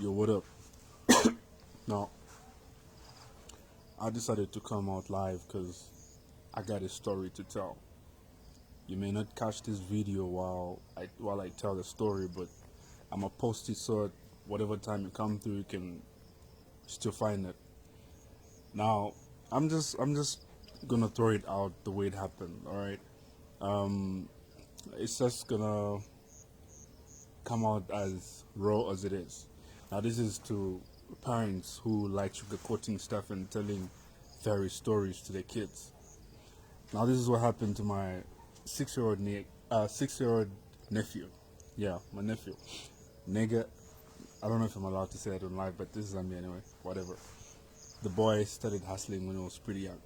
Yo, what up? Now, I decided to come out live because I got a story to tell. You may not catch this video while I tell the story, but I'm gonna post it so at whatever time you come through, you can still find it. Now, I'm just gonna throw it out the way it happened. All right, it's just gonna come out as raw as it is. Now, this is to parents who like sugarcoating stuff and telling fairy stories to their kids. Now, this is what happened to my 6-year-old nephew. Yeah, my nephew. Nigga, I don't know if I'm allowed to say it on live, but this is on me anyway. Whatever. The boy started hustling when he was pretty young.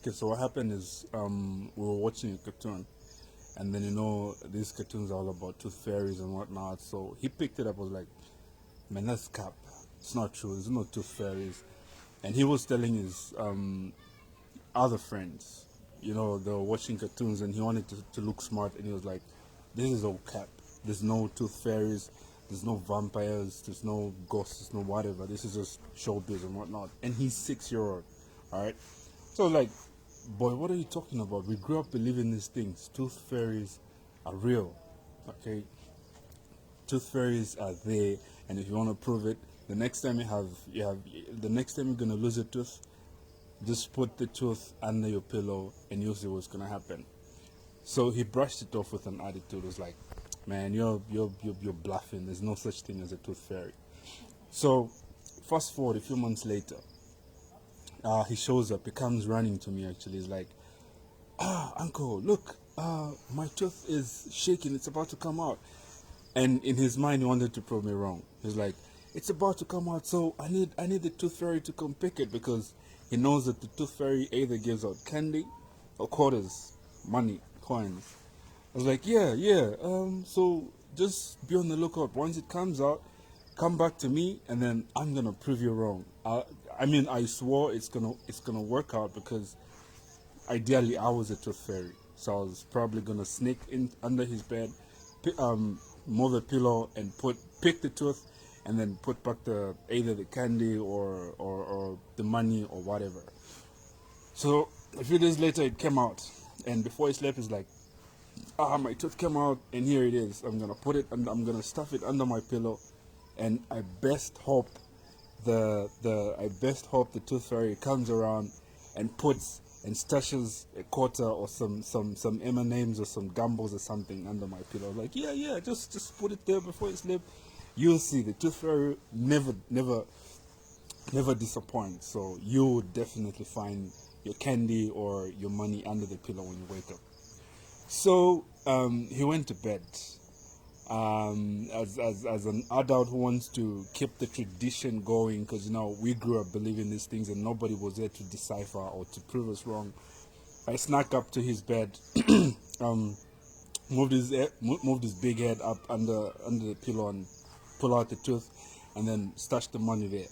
Okay, so what happened is we were watching a cartoon, and then these cartoons are all about tooth fairies and whatnot. So he picked it up. Was like, man, that's cap. It's not true. There's no tooth fairies. And he was telling his other friends, they were watching cartoons, and he wanted to look smart, and he was like, this is all cap. There's no tooth fairies. There's no vampires. There's no ghosts. There's no whatever. This is just showbiz and whatnot. And he's 6-year-old. All right. So like, boy, what are you talking about? We grew up believing these things. Tooth fairies are real. Okay. Tooth fairies are there, and if you want to prove it, the next time the next time you're gonna lose a tooth, just put the tooth under your pillow and you'll see what's gonna happen. So he brushed it off with an attitude. It was like, man, you're bluffing. There's no such thing as a tooth fairy. So fast forward a few months later, he shows up. He comes running to me. Actually, he's like, uncle, look, my tooth is shaking. It's about to come out. And in his mind, he wanted to prove me wrong. He's like, it's about to come out, so I need the tooth fairy to come pick it, because he knows that the tooth fairy either gives out candy or quarters, money, coins. I was like, yeah. So just be on the lookout. Once it comes out, come back to me, and then I'm gonna prove you wrong. I swore it's gonna work out, because ideally I was a tooth fairy, so I was probably gonna sneak in under his bed, move the pillow and pick the tooth, and then put back either the candy or the money or whatever. So a few days later it came out, and before he slept, he's like, my tooth came out, and here it is. I'm gonna stuff it under my pillow, and I best hope the tooth fairy comes around and stashes a quarter or some M&Ms or some gumballs or something under my pillow. Like, yeah, just put it there before you sleep. You'll see, the tooth fairy never disappoints. So you'll definitely find your candy or your money under the pillow when you wake up. So he went to bed. As an adult who wants to keep the tradition going, because we grew up believing these things and nobody was there to decipher or to prove us wrong, I snuck up to his bed, moved his big head up under the pillow and pull out the tooth, and then stashed the money there.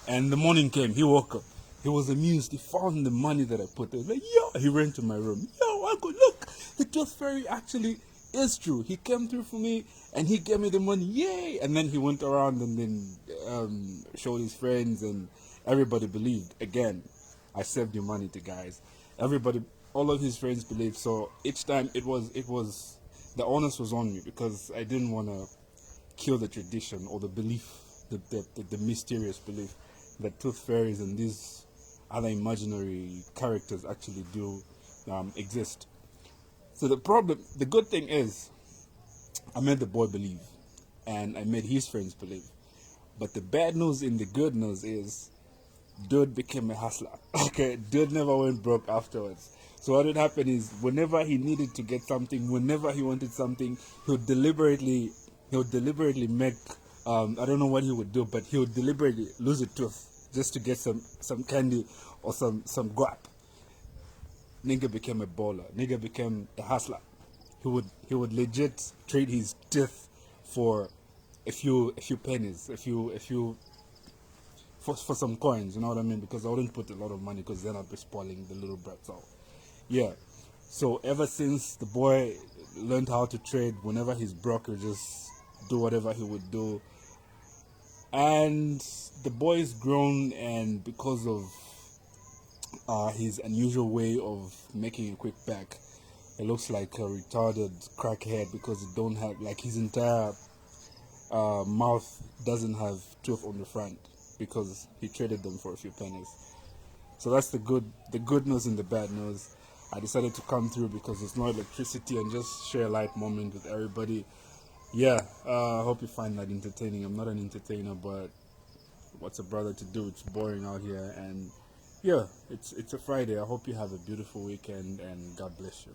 And the morning came. He woke up. He was amused. He found the money that I put there. Like, yo! He ran to my room. Yo, uncle, look! The tooth fairy actually is true. He came through for me, and he gave me the money. Yay! And then he went around and then showed his friends, and everybody believed. Again, I saved you money to guys. Everybody, all of his friends believed. So each time it was the onus was on me, because I didn't want to kill the tradition or the belief, the mysterious belief that tooth fairies and these other imaginary characters actually do exist. So the good thing is, I made the boy believe, and I made his friends believe. But the bad news in the good news is, dude became a hustler. Okay, dude never went broke afterwards. So what would happen is, whenever he needed to get something, whenever he wanted something, he would deliberately make, I don't know what he would do, but he would deliberately lose a tooth just to get some candy or some guap. Nigga became a baller. Nigga became a hustler. He would legit trade his teeth for a few pennies, for some coins. You know what I mean? Because I wouldn't put a lot of money, because then I'd be spoiling the little brat. So yeah. So ever since the boy learned how to trade, whenever he's broke, he'll just do whatever he would do. And the boy's grown, and because of his unusual way of making a quick back, it looks like a retarded crackhead because it don't have like his entire mouth doesn't have tooth on the front because he traded them for a few pennies. So that's the good news and the bad news. I decided to come through because there's no electricity and just share a light moment with everybody. Yeah, I hope you find that entertaining. I'm not an entertainer, but what's a brother to do? It's boring out here, and yeah, it's a Friday. I hope you have a beautiful weekend, and God bless you.